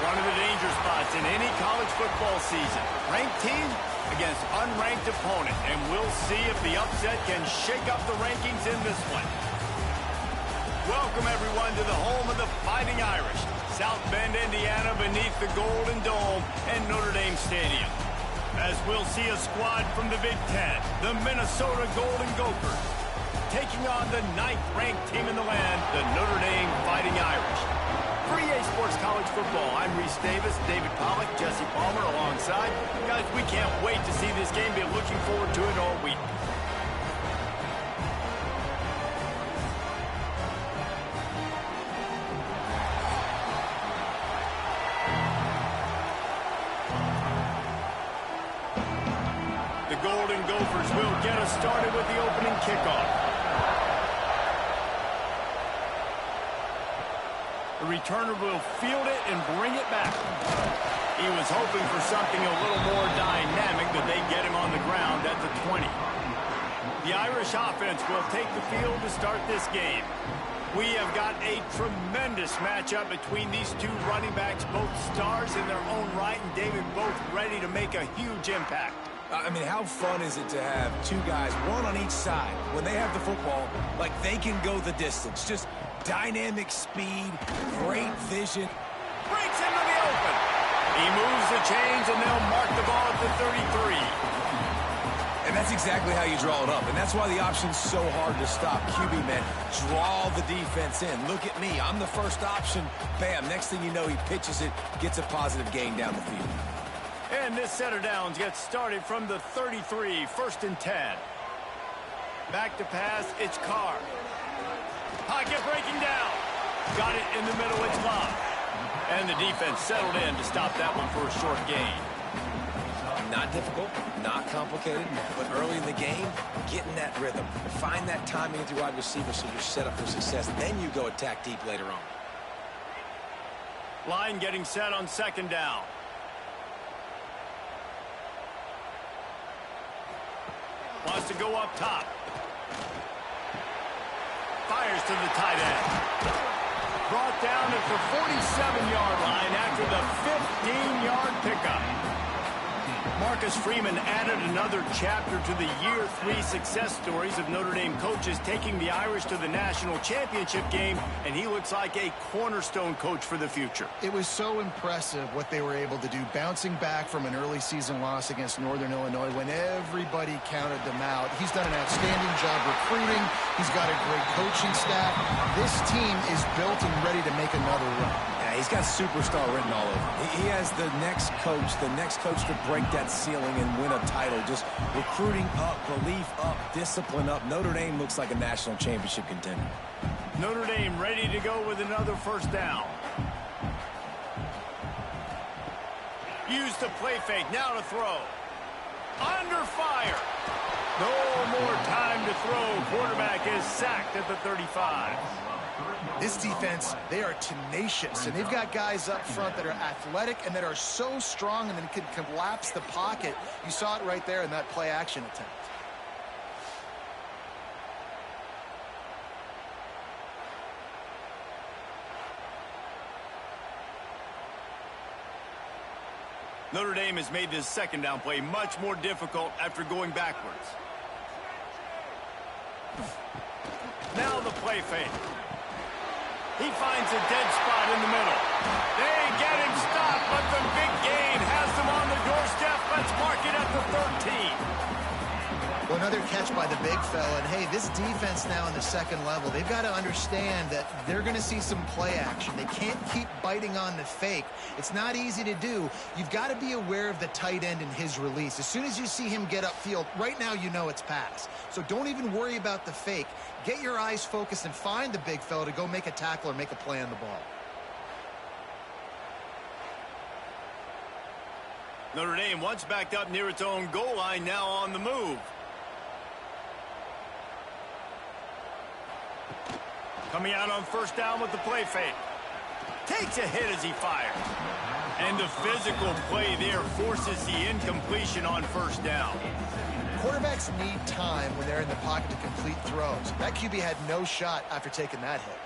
One of the danger spots in any college football season. Ranked team against unranked opponent. And we'll see if the upset can shake up the rankings in this one. Welcome, everyone, to the home of the Fighting Irish. South Bend, Indiana, beneath the Golden Dome and Notre Dame Stadium. As we'll see a squad from the Big Ten, the Minnesota Golden Gophers, taking on the 9th-ranked team in the land, the Notre Dame Fighting Irish. For EA Sports College Football, I'm Reese Davis, David Pollack, Jesse Palmer alongside. Guys, we can't wait to see this game. Been looking forward to it all week. The Golden Gophers will get us started with the opening kickoff. The returner will field it and bring it back. He was hoping for something a little more dynamic, but they get him on the ground at the 20. The Irish offense will take the field to start this game. We have got a tremendous matchup between these two running backs, both stars in their own right, and David, both ready to make a huge impact. I mean, how fun is it to have two guys, one on each side, when they have the football, like they can go the distance. Just dynamic speed, great vision. Breaks into the open. He moves the chains, and they'll mark the ball at the 33. And that's exactly how you draw it up. And that's why the option's so hard to stop. QB, man, draw the defense in. Look at me. I'm the first option. Bam. Next thing you know, he pitches it, gets a positive gain down the field. And this set of downs gets started from the 33, 1st and 10. Back to pass, it's Carr. Pocket breaking down. Got it in the middle, it's Love. And the defense settled in to stop that one for a short gain. Not difficult, not complicated, but early in the game, getting that rhythm. Find that timing with your wide receiver so you're set up for success. Then you go attack deep later on. Line getting set on 2nd down. Wants to go up top. Fires to the tight end. Brought down at the 47-yard line after the 15-yard pickup. Marcus Freeman added another chapter to the Year 3 success stories of Notre Dame coaches, taking the Irish to the national championship game, and he looks like a cornerstone coach for the future. It was so impressive what they were able to do, bouncing back from an early season loss against Northern Illinois when everybody counted them out. He's done an outstanding job recruiting. He's got a great coaching staff. This team is built and ready to make another run. He's got superstar written all over. He has the next coach to break that ceiling and win a title. Just recruiting up, belief up, discipline up. Notre Dame looks like a national championship contender. Notre Dame ready to go with another 1st down. Use the play fake, now to throw. Under fire. No more time to throw. Quarterback is sacked at the 35. This defense, they are tenacious, and they've got guys up front that are athletic and that are so strong and then can collapse the pocket. You saw it right there in that play-action attempt. Notre Dame has made this 2nd down play much more difficult after going backwards. Now the play fake. He finds a dead spot in the middle. They get him stopped, but the big gain has them on the doorstep. Let's mark it at the 13. Well, another catch by the big fella. And, hey, this defense now in the 2nd level, they've got to understand that they're going to see some play action. They can't keep biting on the fake. It's not easy to do. You've got to be aware of the tight end and his release. As soon as you see him get upfield, right now you know it's pass. So don't even worry about the fake. Get your eyes focused and find the big fella to go make a tackle or make a play on the ball. Notre Dame once backed up near its own goal line, now on the move. Coming out on 1st down with the play fake. Takes a hit as he fires. And the physical play there forces the incompletion on 1st down. Quarterbacks need time when they're in the pocket to complete throws. That QB had no shot after taking that hit.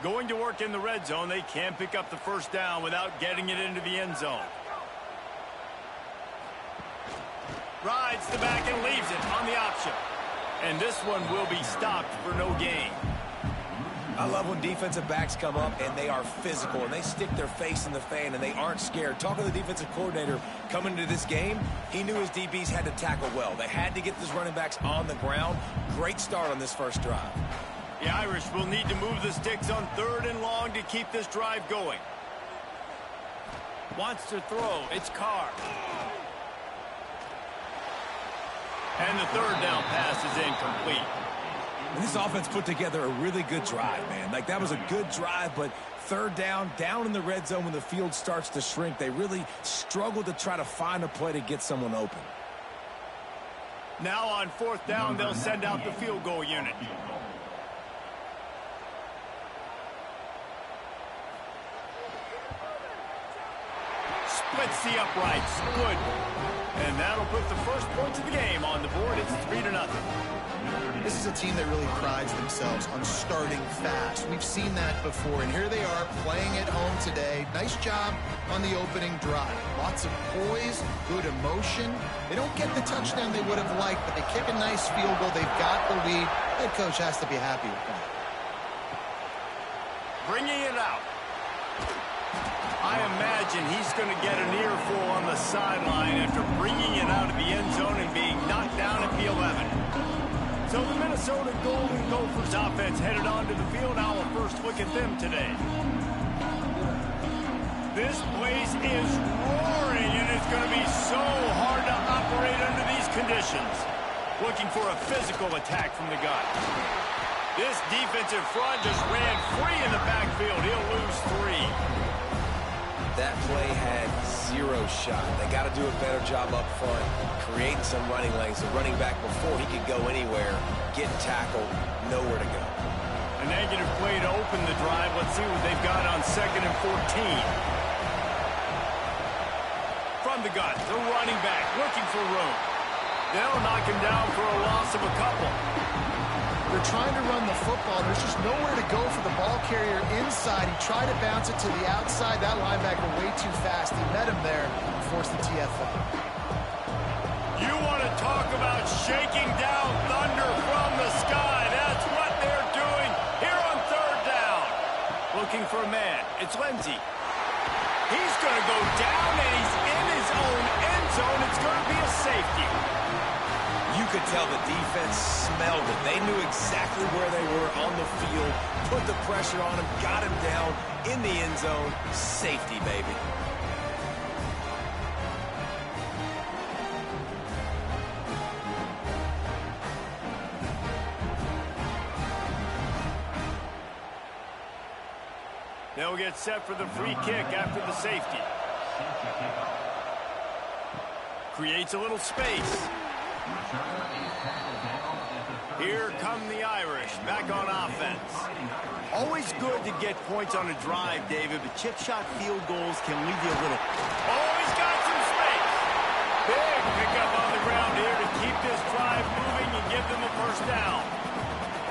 Going to work in the red zone, they can pick up the first down without getting it into the end zone. Rides the back and leaves it on the option. And this one will be stopped for no gain. I love when defensive backs come up and they are physical and they stick their face in the fan and they aren't scared. Talking to the defensive coordinator coming into this game, he knew his DBs had to tackle well. They had to get these running backs on the ground. Great start on this first drive. The Irish will need to move the sticks on 3rd and long to keep this drive going. Wants to throw. It's Carr. And the 3rd down pass is incomplete. And this offense put together a really good drive, man. Like, that was a good drive, but 3rd down in the red zone when the field starts to shrink, they really struggled to try to find a play to get someone open. Now on 4th down, they'll send out the field goal unit. Splits the uprights. Good. And that'll put the first points of the game on the board. It's 3-0. This is a team that really prides themselves on starting fast. We've seen that before, and here they are playing at home today. Nice job on the opening drive. Lots of poise, good emotion. They don't get the touchdown they would have liked, but they kick a nice field goal. They've got the lead. Head coach has to be happy with that. Bringing it out. I imagine he's going to get an earful on the sideline after bringing it out of the end zone and being knocked down at the 11. So the Minnesota Golden Gophers offense headed onto the field. Now a first look at them today. This place is roaring, and it's going to be so hard to operate under these conditions. Looking for a physical attack from the gun. This defensive front just ran free in the backfield. He'll lose 3. That play had 0 shot. They got to do a better job up front, creating some running lanes. The running back, before he could go anywhere, getting tackled, nowhere to go. A negative play to open the drive. Let's see what they've got on 2nd and 14. From the gun, the running back looking for room. They'll knock him down for a loss of a couple. They're trying to run the football. There's just nowhere to go for the ball carrier inside. He tried to bounce it to the outside. That linebacker way too fast. He met him there and forced the TFL. You want to talk about shaking down thunder from the sky. That's what they're doing here on 3rd down. Looking for a man. It's Lindsey. He's going to go down, and he's in his own end zone. It's going to be a safety. You could tell the defense smelled it. They knew exactly where they were on the field, put the pressure on him, got him down in the end zone. Safety, baby. They'll get set for the free kick after the safety. Creates a little space. Here come the Irish back on offense. Always good to get points on a drive, David, but chip shot field goals can leave you a little. Oh, he's got some space. Big pickup on the ground here to keep this drive moving and give them a first down.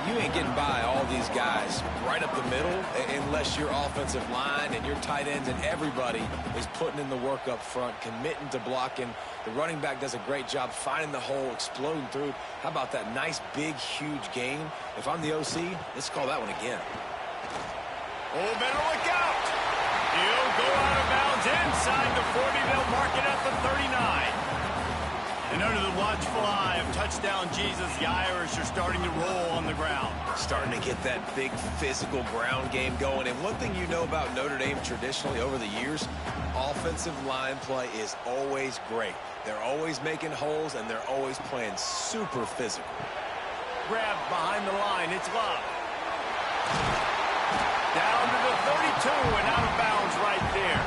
You ain't getting by all these guys right up the middle unless your offensive line and your tight ends and everybody is putting in the work up front, committing to blocking. The running back does a great job finding the hole, exploding through. How about that nice, big, huge gain? If I'm the OC, let's call that one again. Oh, better look out. He'll go out of bounds inside the 40. They'll mark it at the 39. And under the watchful eye of touchdown Jesus, the Irish are starting to roll on the ground. Starting to get that big physical ground game going. And one thing you know about Notre Dame traditionally over the years, offensive line play is always great. They're always making holes, and they're always playing super physical. Grab behind the line. It's Love. Down to the 32 and out of bounds right there.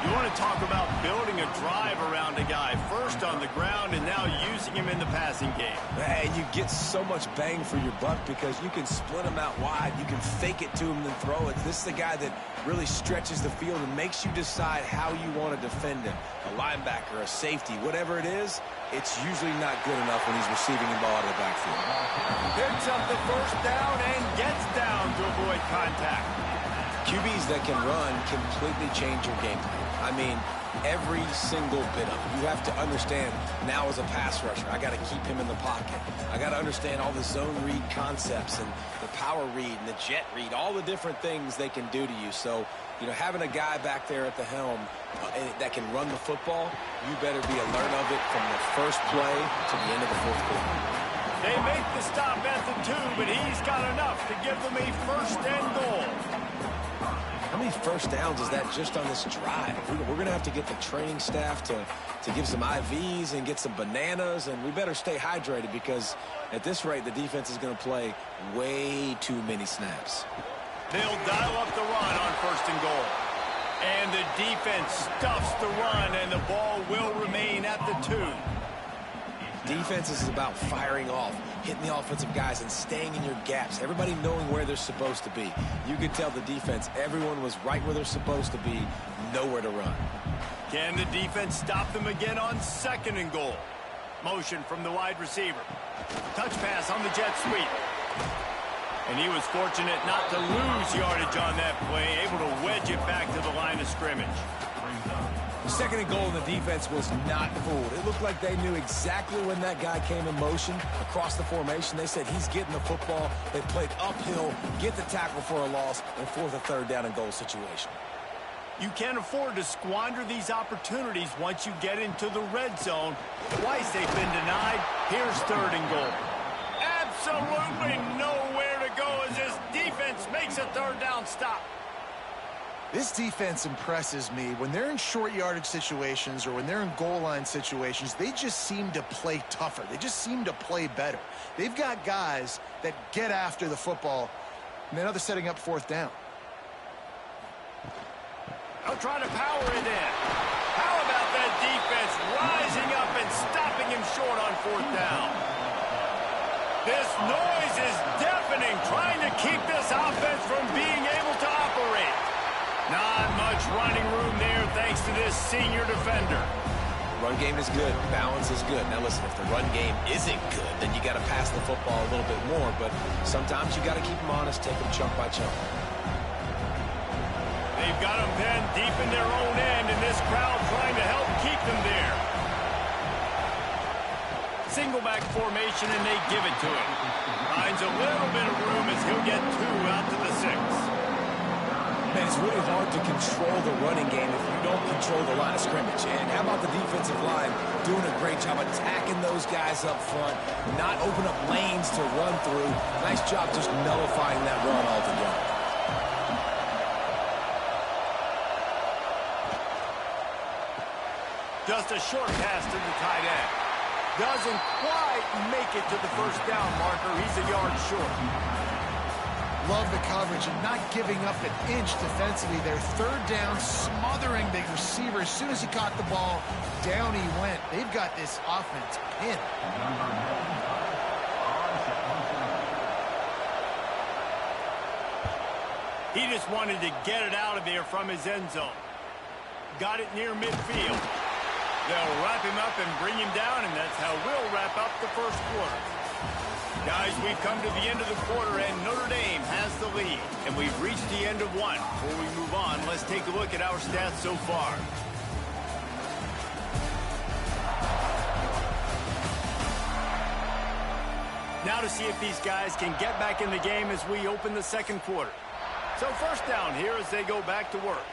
You want to talk about building a drive around a guy. First on the ground and now using him in the passing game. And you get so much bang for your buck because you can split him out wide. You can fake it to him and throw it. This is the guy that really stretches the field and makes you decide how you want to defend him. A linebacker, a safety, whatever it is, it's usually not good enough when he's receiving the ball out of the backfield. Picks up the first down and gets down to avoid contact. QBs that can run completely change your game plan. I mean, every single bit of it. You have to understand now as a pass rusher, I got to keep him in the pocket. I got to understand all the zone read concepts and the power read and the jet read, all the different things they can do to you. So, you know, having a guy back there at the helm that can run the football, you better be alert of it from the first play to the end of the fourth quarter. They make the stop at the 2, but he's got enough to give them a first and goal. How many first downs is that just on this drive? We're going to have to get the training staff to give some IVs and get some bananas, and we better stay hydrated because at this rate, the defense is going to play way too many snaps. They'll dial up the run on first and goal. And the defense stuffs the run, and the ball will remain at the 2. Defense is about firing off, hitting the offensive guys and staying in your gaps. Everybody knowing where they're supposed to be. You could tell the defense, everyone was right where they're supposed to be, nowhere to run. Can the defense stop them again on second and goal? Motion from the wide receiver. Touch pass on the jet sweep. And he was fortunate not to lose yardage on that play, able to wedge it back to the line of scrimmage. Second and goal, and the defense was not fooled. It looked like they knew exactly when that guy came in motion across the formation. They said he's getting the football. They played uphill, get the tackle for a loss, and force a third down and goal situation. You can't afford to squander these opportunities once you get into the red zone. Twice they've been denied. Here's third and goal. Absolutely nowhere to go as this defense makes a third down stop. This defense impresses me. When they're in short yardage situations or when they're in goal line situations, they just seem to play tougher. They just seem to play better. They've got guys that get after the football, and now they're setting up fourth down. They'll try to power it in. How about that defense rising up and stopping him short on fourth down? This noise is deafening, trying to keep this offense from being able to operate. Not much running room there thanks to this senior defender. Run game is good. Balance is good. Now listen, if the run game isn't good, then you got to pass the football a little bit more. But sometimes you got to keep them honest, take them chunk by chunk. They've got them pinned deep in their own end, and this crowd trying to help keep them there. Single back formation, and they give it to him. Finds a little bit of room as he'll get 2 out to the 6. Man, it's really hard to control the running game if you don't control the line of scrimmage. And how about the defensive line doing a great job attacking those guys up front, not open up lanes to run through. Nice job just nullifying that run altogether. Just a short pass to the tight end. Doesn't quite make it to the first down marker. He's a yard short. Love the coverage and not giving up an inch defensively. Their third down, smothering the receiver. As soon as he caught the ball, down he went. They've got this offense pinned. He just wanted to get it out of there from his end zone. Got it near midfield. They'll wrap him up and bring him down, and that's how we'll wrap up the first quarter. Guys, we've come to the end of the quarter, and Notre Dame has the lead. And we've reached the end of one. Before we move on, let's take a look at our stats so far. Now to see if these guys can get back in the game as we open the second quarter. So first down here as they go back to work.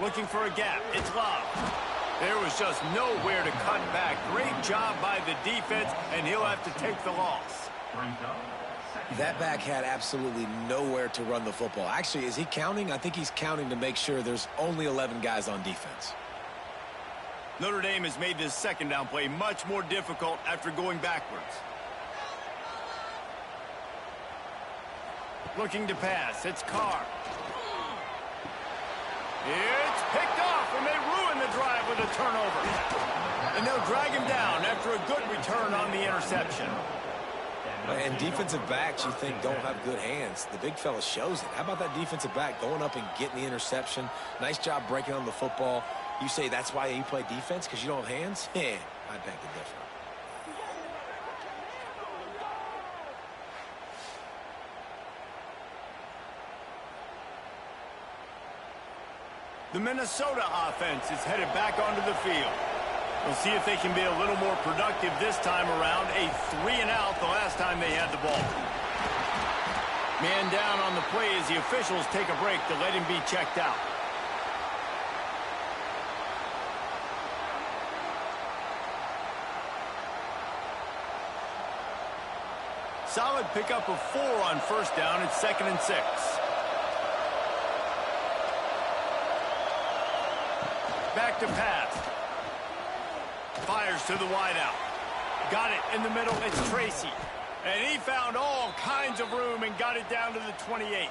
Looking for a gap. It's Love. There was just nowhere to cut back. Great job by the defense, and he'll have to take the loss. That back had absolutely nowhere to run the football. Actually, is he counting? I think he's counting to make sure there's only 11 guys on defense. Notre Dame has made this second down play much more difficult after going backwards. Looking to pass. It's Carr. It's picked off drive with a turnover. And they'll drag him down after a good return on the interception. And defensive backs you think don't have good hands. The big fella shows it. How about that defensive back going up and getting the interception? Nice job breaking on the football. You say that's why you play defense, because you don't have hands? Yeah, I beg to differ. The Minnesota offense is headed back onto the field. We'll see if they can be a little more productive this time around. A 3-and-out the last time they had the ball. Man down on the play as the officials take a break to let him be checked out. Solid pickup of 4 on first down. It's 2nd and 6. Back to pass. Fires to the wideout. Got it in the middle. It's Tracy. And he found all kinds of room and got it down to the 28.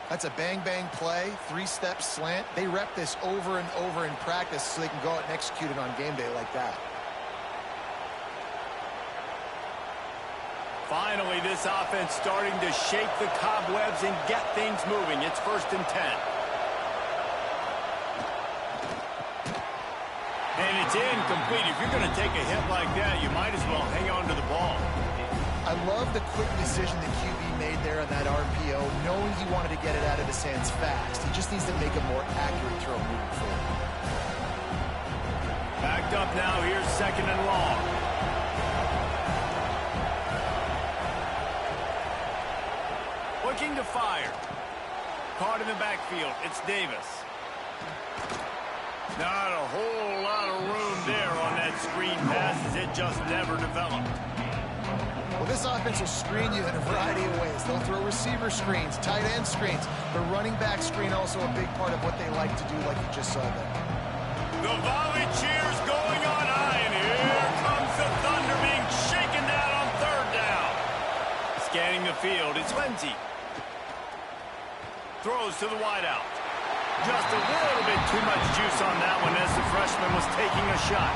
That's a bang-bang play, 3-step slant. They rep this over and over in practice so they can go out and execute it on game day like that. Finally, this offense starting to shake the cobwebs and get things moving. It's 1st and 10. And it's incomplete. If you're going to take a hit like that, you might as well hang on to the ball. I love the quick decision the QB made there on that RPO, knowing he wanted to get it out of his hands fast. He just needs to make a more accurate throw moving forward. Backed up now. Here's 2nd and long. Looking to fire. Caught in the backfield. It's Davis. Not a whole lot of room there on that screen pass as it just never developed. Well, this offense will screen you in a variety of ways. They'll throw receiver screens, tight end screens. The running back screen also a big part of what they like to do, like you just saw there. The volley cheers going on high, and here comes the thunder being shaken down on 3rd down. Scanning the field, it's Lindsey. Throws to the wideout. Just a little bit too much juice on that one as the freshman was taking a shot.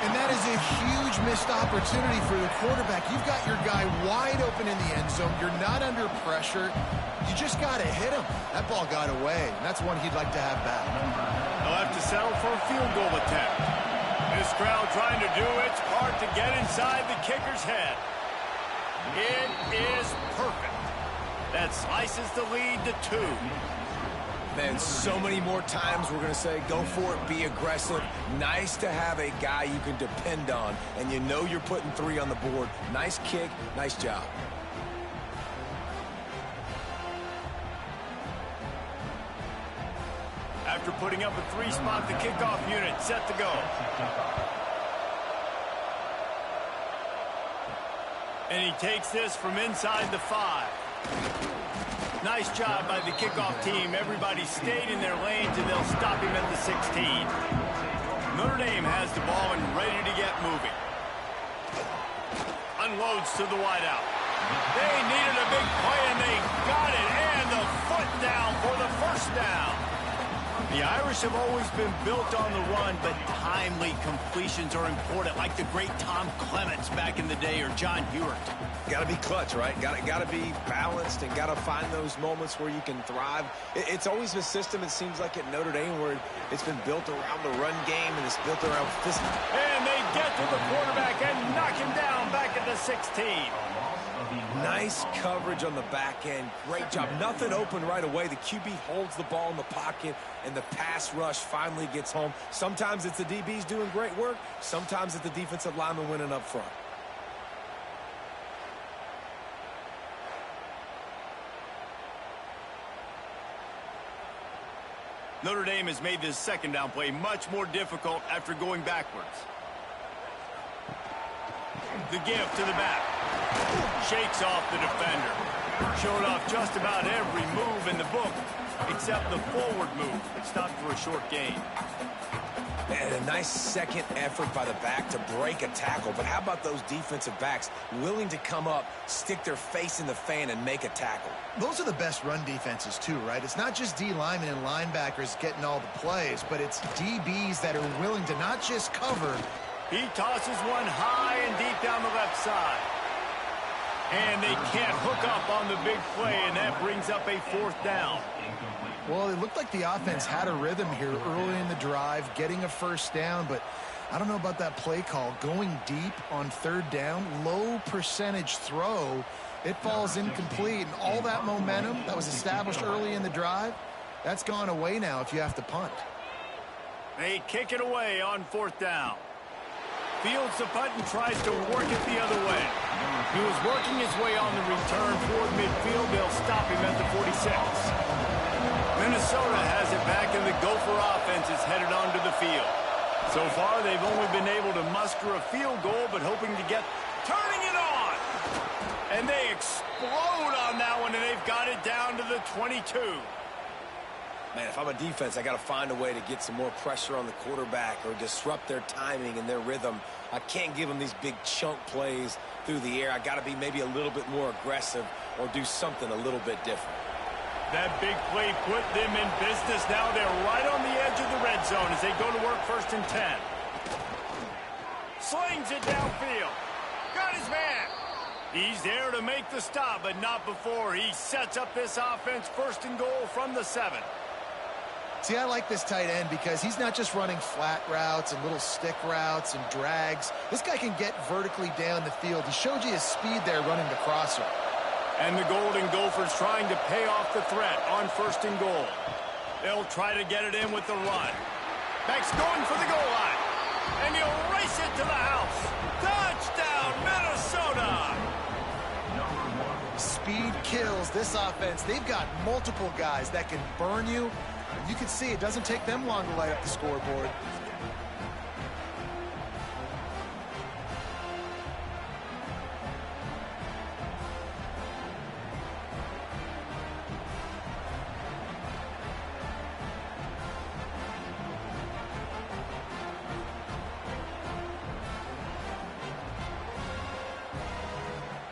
And that is a huge missed opportunity for the quarterback. You've got your guy wide open in the end zone. You're not under pressure. You just got to hit him. That ball got away, and that's one he'd like to have back. They'll have to settle for a field goal attempt. This crowd trying to do its part to get inside the kicker's head. It is perfect. That slices the lead to 2. Man, so many more times we're going to say, go for it, be aggressive. Nice to have a guy you can depend on, and you know you're putting 3 on the board. Nice kick, nice job. After putting up a 3-spot, the kickoff unit set to go. And he takes this from inside the 5. Nice job by the kickoff team. Everybody stayed in their lanes, and they'll stop him at the 16. Notre Dame has the ball and ready to get moving. Unloads to the wideout. They needed a big play, and they got it. And the foot down for the 1st down. The Irish have always been built on the run, but timely completions are important, like the great Tom Clements back in the day or John Hewart. Got to be clutch, right? Got to be balanced and got to find those moments where you can thrive. It's always a system, it seems like, at Notre Dame where it's been built around the run game and it's built around physical. And they get to the quarterback and knock him down back at the 16. Nice coverage on the back end. Great job. Nothing open right away. The QB holds the ball in the pocket, and the pass rush finally gets home. Sometimes it's the DBs doing great work. Sometimes it's the defensive lineman winning up front. Notre Dame has made this 2nd down play much more difficult after going backwards. The give to the back. Shakes off the defender. Showed off just about every move in the book except the forward move. It stopped for a short gain. And a nice second effort by the back to break a tackle. But how about those defensive backs willing to come up, stick their face in the fan, and make a tackle? Those are the best run defenses too, right? It's not just D linemen and linebackers getting all the plays, but it's DBs that are willing to not just cover. He tosses one high and deep down the left side. And they can't hook up on the big play, and that brings up a 4th down. Well, it looked like the offense had a rhythm here early in the drive, getting a 1st down, but I don't know about that play call. Going deep on 3rd down, low percentage throw, it falls incomplete, and all that momentum that was established early in the drive, that's gone away now if you have to punt. They kick it away on 4th down. Fields the punt and tries to work it the other way. He was working his way on the return toward midfield. They'll stop him at the 46. Minnesota has it back, and the Gopher offense is headed onto the field. So far, they've only been able to muster a field goal, but hoping to get turning it on. And they explode on that one, and they've got it down to the 22. Man, if I'm a defense, I got to find a way to get some more pressure on the quarterback or disrupt their timing and their rhythm. I can't give them these big chunk plays through the air. I got to be maybe a little bit more aggressive or do something a little bit different. That big play put them in business. Now they're right on the edge of the red zone as they go to work 1st and 10. Slings it downfield. Got his man. He's there to make the stop, but not before he sets up this offense 1st and goal from the 7. See, I like this tight end because he's not just running flat routes and little stick routes and drags. This guy can get vertically down the field. He showed you his speed there running the crosser. And the Golden Gophers trying to pay off the threat on 1st and goal. They'll try to get it in with the run. Beck's going for the goal line. And he'll race it to the house. Touchdown, Minnesota! Speed kills this offense. They've got multiple guys that can burn you. You can see it doesn't take them long to light up the scoreboard.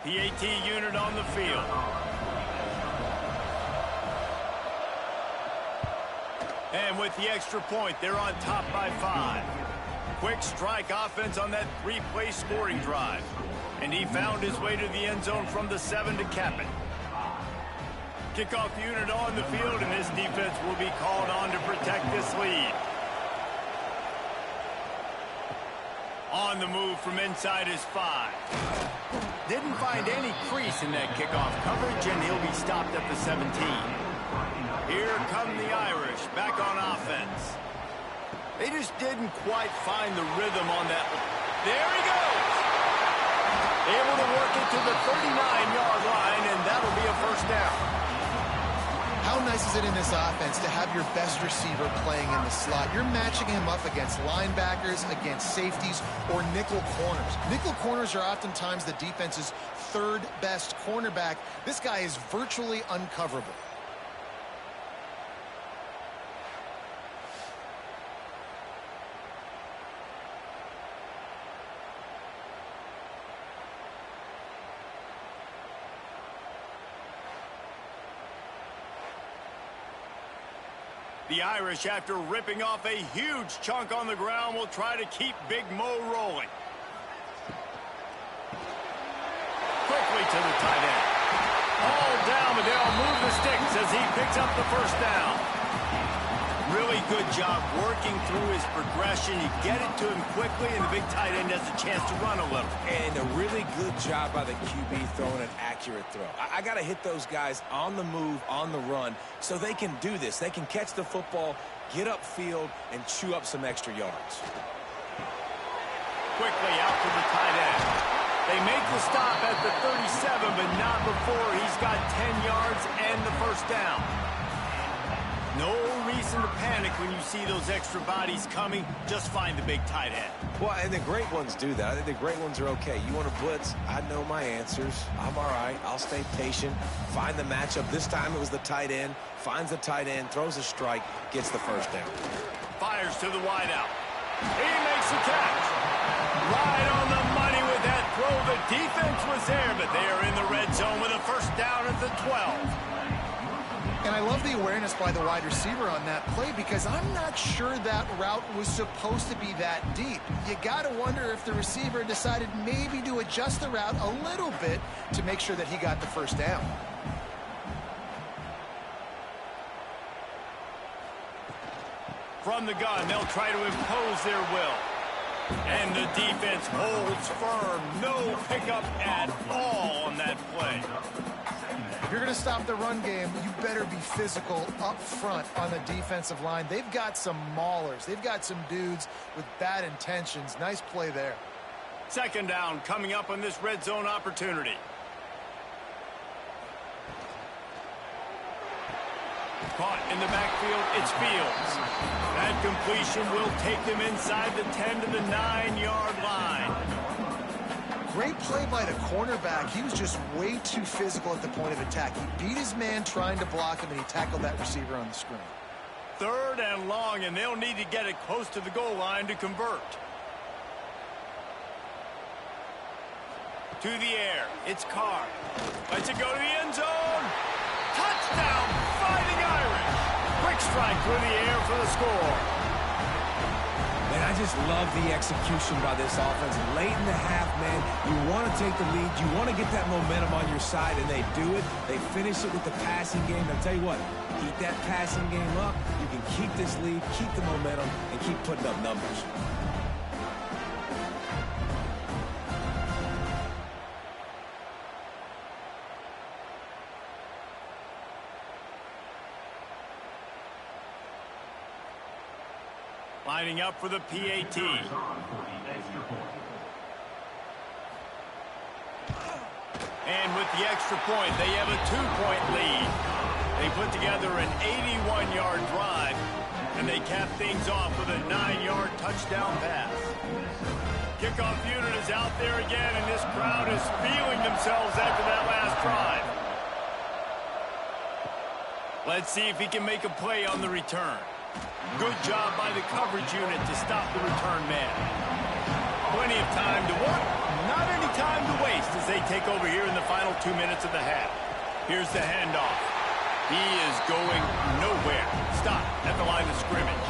The AT unit on the field. And with the extra point, they're on top by 5. Quick strike offense on that 3-play scoring drive. And he found his way to the end zone from the 7 to cap it. Kickoff unit on the field, and this defense will be called on to protect this lead. On the move from inside his 5. Didn't find any crease in that kickoff coverage, and he'll be stopped at the 17. Here come the Irish back on offense. They just didn't quite find the rhythm on that one. There he goes. Able to work it to the 39-yard line, and that'll be a 1st down. How nice is it in this offense to have your best receiver playing in the slot? You're matching him up against linebackers, against safeties, or nickel corners. Nickel corners are oftentimes the defense's 3rd best cornerback. This guy is virtually uncoverable. The Irish, after ripping off a huge chunk on the ground, will try to keep Big Mo rolling. Quickly to the tight end. All down, but they'll move the sticks as he picks up the 1st down. Really good job working through his progression. You get it to him quickly, and the big tight end has a chance to run a little. And a really good job by the QB throwing an accurate throw. I got to hit those guys on the move, on the run, so they can do this. They can catch the football, get upfield, and chew up some extra yards. Quickly out to the tight end. They make the stop at the 37, but not before he's got 10 yards and the 1st down. No reason to panic when you see those extra bodies coming. Just find the big tight end. Well, and the great ones do that. I think the great ones are okay. You want to blitz? I know my answers. I'm all right. I'll stay patient. Find the matchup. This time it was the tight end. Finds the tight end, throws a strike, gets the 1st down. Fires to the wideout. He makes the catch. Right on the money with that throw. The defense was there, but they are in the red zone with a first down at the 12. And I love the awareness by the wide receiver on that play because I'm not sure that route was supposed to be that deep. You got to wonder if the receiver decided maybe to adjust the route a little bit to make sure that he got the first down. From the gun, they'll try to impose their will. And the defense holds firm. No pickup at all on that play. If you're going to stop the run game, you better be physical up front on the defensive line. They've got some maulers. They've got some dudes with bad intentions. Nice play there. Second down coming up on this red zone opportunity. Caught in the backfield, it's Fields. That completion will take them inside the 10 to the 9-yard line. Great play by the cornerback. He was just way too physical at the point of attack. He beat his man trying to block him, and he tackled that receiver on the screen. Third and long, and they'll need to get it close to the goal line to convert. To the air, it's Carr. Lets it go to the end zone. Touchdown, Fighting Irish. Quick strike through the air for the score. Man, I just love the execution by this offense. Late in the half, man, you want to take the lead. You want to get that momentum on your side, and they do it. They finish it with the passing game. I'll tell you what, keep that passing game up. You can keep this lead, keep the momentum, and keep putting up numbers. Lining up for the PAT. And with the extra point, they have a 2-point lead. They put together an 81-yard drive, and they cap things off with a 9-yard touchdown pass. Kickoff unit is out there again, and this crowd is feeling themselves after that last drive. Let's see if he can make a play on the return. Good job by the coverage unit to stop the return man. Plenty of time to work, not any time to waste as they take over here in the final 2 minutes of the half. Here's the handoff. He is going nowhere. Stop at the line of scrimmage.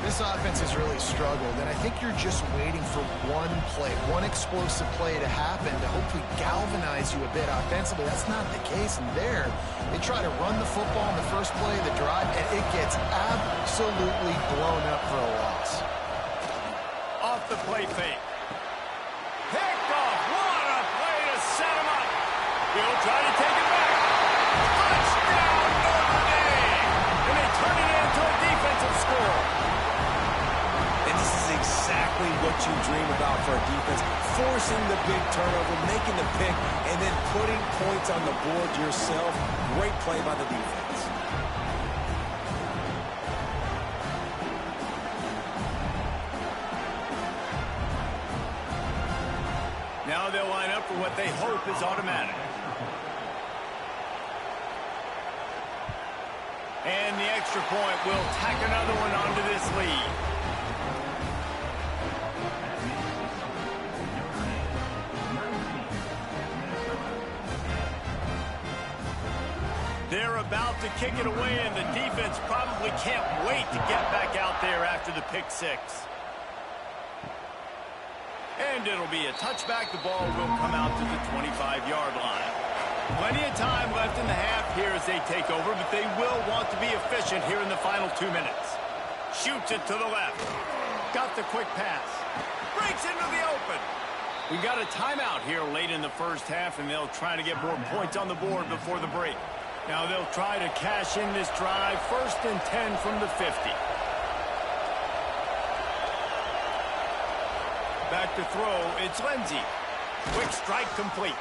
This offense has really struggled, and I think you're just waiting for one play, one explosive play to happen to hopefully galvanize you a bit offensively. That's not the case, and there, they try to run the football in the first play of the drive, and it gets absolutely blown up for a loss. Off the play fake. Picked off. What a play to set him up. He'll try to take it back. Touchdown, Notre Dame! And they turn it into a defensive score. Exactly what you dream about for a defense, forcing the big turnover, making the pick, and then putting points on the board yourself. Great play by the defense. Now they'll line up for what they hope is automatic. And the extra point will tack another one onto this lead. They're about to kick it away, and the defense probably can't wait to get back out there after the pick six. And it'll be a touchback. The ball will come out to the 25-yard line. Plenty of time left in the half here as they take over, but they will want to be efficient here in the final 2 minutes. Shoots it to the left. Got the quick pass. Breaks into the open. We got a timeout here late in the first half, and they'll try to get more points on the board before the break. Now they'll try to cash in this drive. 1st and 10 from the 50. Back to throw. It's Lindsey. Quick strike complete.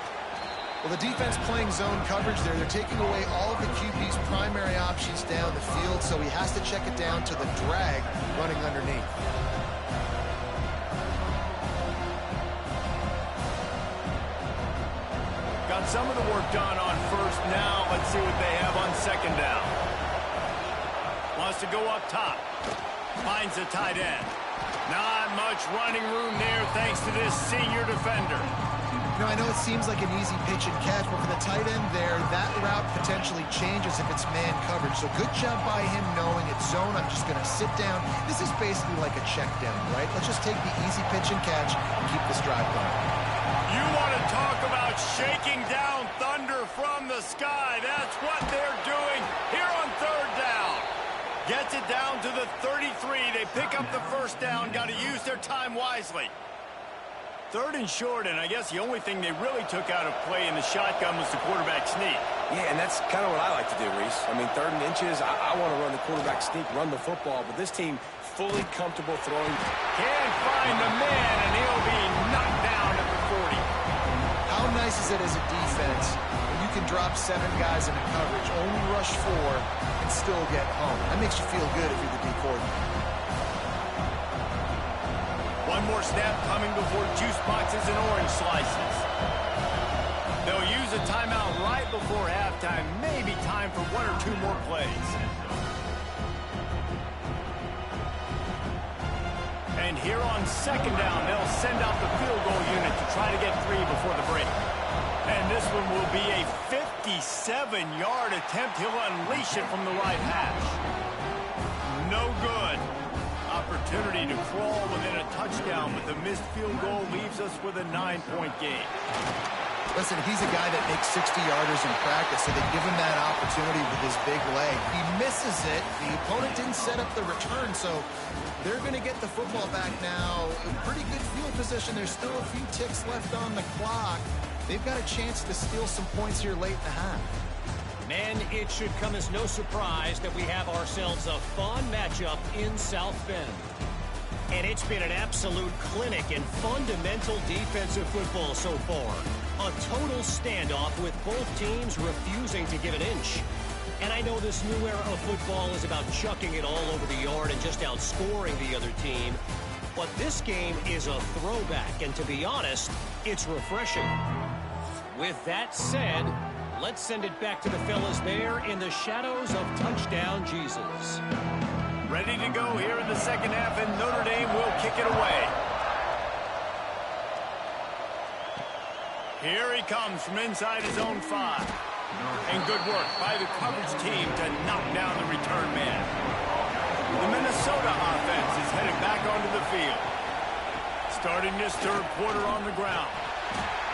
Well, the defense playing zone coverage there. They're taking away all of the QB's primary options down the field, so he has to check it down to the drag running underneath. Got some of the work done on first. Now let's see what they have on second down. Wants to go up top. Finds the tight end. Not much running room there thanks to this senior defender. You know, I know it seems like an easy pitch and catch, but for the tight end there, that route potentially changes if it's man coverage. So good job by him knowing it's zone. I'm just going to sit down. This is basically like a check down, right? Let's just take the easy pitch and catch and keep this drive going. You want to talk about shaking down thunder from the sky. That's what they're doing here on third down. Gets it down to the 33. They pick up the first down. Got to use their time wisely. Third and short, and I guess the only thing they really took out of play in the shotgun was the quarterback sneak. Yeah, and that's kind of what I like to do, Reese. I mean, 3rd and inches, I want to run the quarterback sneak, run the football, but this team fully comfortable throwing. Can't find the man, and he'll be knocked down at the 40. How nice is it as a defense when you can drop 7 guys into coverage, only rush 4, and still get home? That makes you feel good if you're the D coordinator. One more snap coming before juice boxes and orange slices. They'll use a timeout right before halftime. Maybe time for 1 or 2 more plays. And here on second down, they'll send out the field goal unit to try to get 3 before the break. And this one will be a 57-yard attempt. He'll unleash it from the right hash. No good. Opportunity to crawl within a touchdown, but the missed field goal leaves us with a 9-point game. Listen, he's a guy that makes 60-yarders in practice, so they give him that opportunity with his big leg. He misses it. The opponent didn't set up the return, so they're going to get the football back now. Pretty good field position. There's still a few ticks left on the clock. They've got a chance to steal some points here late in the half. Men, it should come as no surprise that we have ourselves a fun matchup in South Bend. And it's been an absolute clinic in fundamental defensive football so far. A total standoff with both teams refusing to give an inch. And I know this new era of football is about chucking it all over the yard and just outscoring the other team. But this game is a throwback, and to be honest, it's refreshing. With that said, let's send it back to the fellas there in the shadows of touchdown Jesus. Ready to go here in the second half, and Notre Dame will kick it away. Here he comes from inside his own 5. And good work by the coverage team to knock down the return man. The Minnesota offense is headed back onto the field. Starting this third quarter on the ground.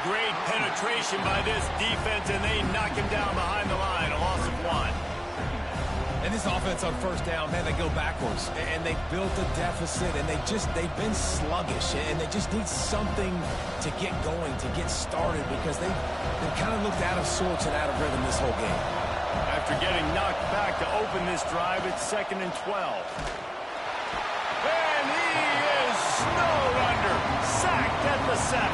Great penetration by this defense, and they knock him down behind the line, a loss of 1. And this offense on first down, man, they go backwards. And they built a deficit, and they've been sluggish. And they just need something to get going, to get started, because they've kind of looked out of sorts and out of rhythm this whole game. After getting knocked back to open this drive, it's 2nd and 12. And he is snowed under, sacked at the 7.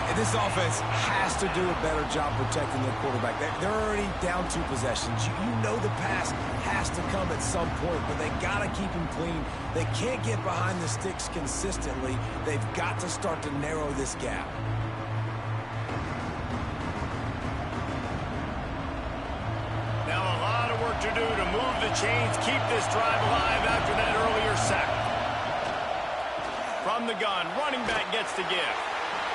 And this offense has to do a better job protecting their quarterback. They're already down 2 possessions. You know the pass has to come at some point, but they got to keep him clean. They can't get behind the sticks consistently. They've got to start to narrow this gap. Now a lot of work to do to move the chains, keep this drive alive after that earlier sack. From the gun, running back gets to give.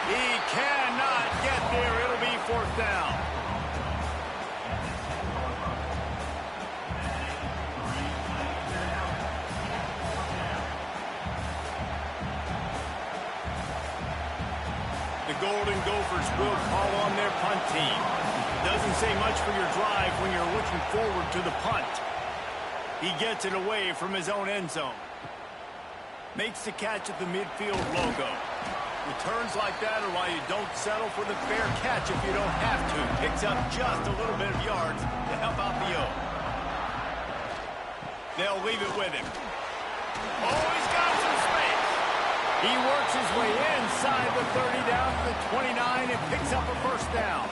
He cannot get there. It'll be 4th down. The Golden Gophers will call on their punt team. Doesn't say much for your drive when you're looking forward to the punt. He gets it away from his own end zone. Makes the catch at the midfield logo. Returns like that are why you don't settle for the fair catch if you don't have to. Picks up just a little bit of yards to help out the O. They'll leave it with him. Oh, he's got some space. He works his way inside the 30 down to the 29 and picks up a first down.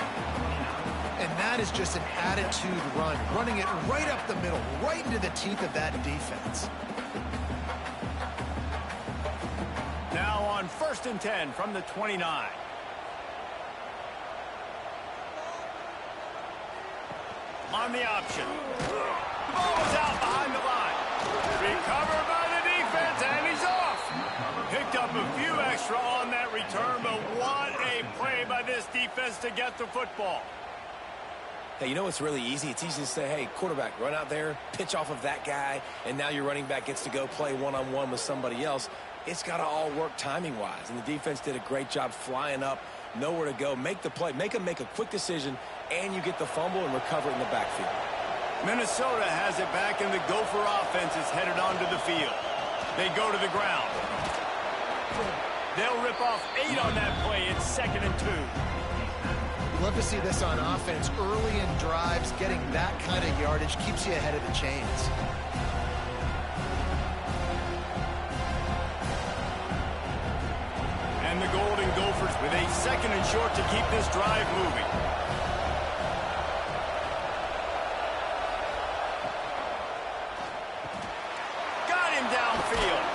And that is just an attitude run, running it right up the middle, right into the teeth of that defense. Now on 1st and 10 from the 29. On the option. Ball is out behind the line. Recovered by the defense, and he's off. defense to get the football. Hey, you know what's really easy? It's easy to say, hey, quarterback, run out there, pitch off of that guy, and now your running back gets to go play one-on-one with somebody else. It's got to all work timing-wise, and the defense did a great job flying up, nowhere to go, make the play, make a quick decision, and you get the fumble and recover it in the backfield. Minnesota has it back, and the Gopher offense is headed onto the field. They go to the ground. They'll rip off 8 on that play. It's 2nd and 2. Love to see this on offense. Early in drives, getting that kind of yardage keeps you ahead of the chains. And the Golden Gophers with a 2nd and short to keep this drive moving. Got him downfield.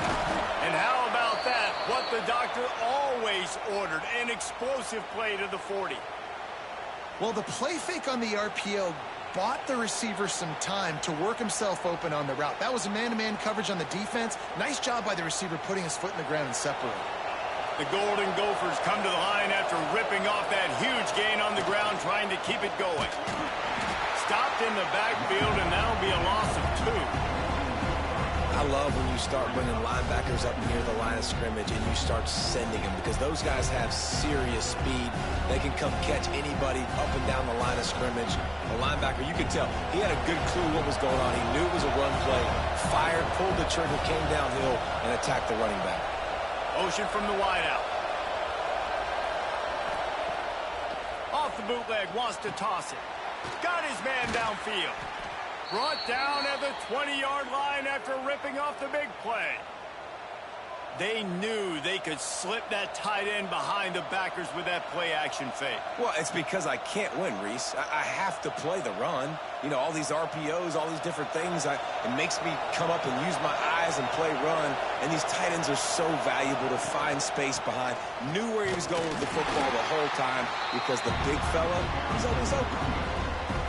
And how about that? What the doctor always ordered, an explosive play to the 40. Well, the play fake on the RPO bought the receiver some time to work himself open on the route. That was a man-to-man coverage on the defense. Nice job by the receiver putting his foot in the ground and separating. The Golden Gophers come to the line after ripping off that huge gain on the ground, trying to keep it going. Stopped in the backfield, and that'll be a loss of 2. I love when you start bringing linebackers up near the line of scrimmage and you start sending them, because those guys have serious speed. They can come catch anybody up and down the line of scrimmage. A linebacker, you could tell, he had a good clue what was going on. He knew it was a run play, fired, pulled the trigger, came downhill, and attacked the running back. Ocean from the wideout. Off the bootleg, wants to toss it. Got his man downfield. Brought down at the 20-yard line after ripping off the big play. They knew they could slip that tight end behind the backers with that play-action fake. Well, it's because I can't win, Reese. I have to play the run. You know, all these RPOs, all these different things. It makes me come up and use my eyes and play run. And these tight ends are so valuable to find space behind. Knew where he was going with the football the whole time because the big fella, he's always open.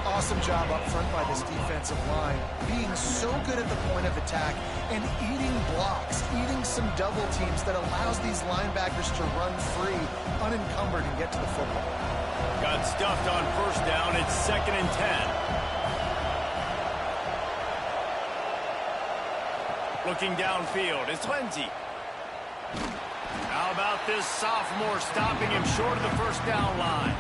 Awesome job up front by this defensive line, being so good at the point of attack and eating blocks, eating some double teams that allows these linebackers to run free, unencumbered, and get to the football. Got stuffed on 1st down. It's 2nd and 10. Looking downfield, it's Lindsey. How about this sophomore stopping him short of the 1st down line?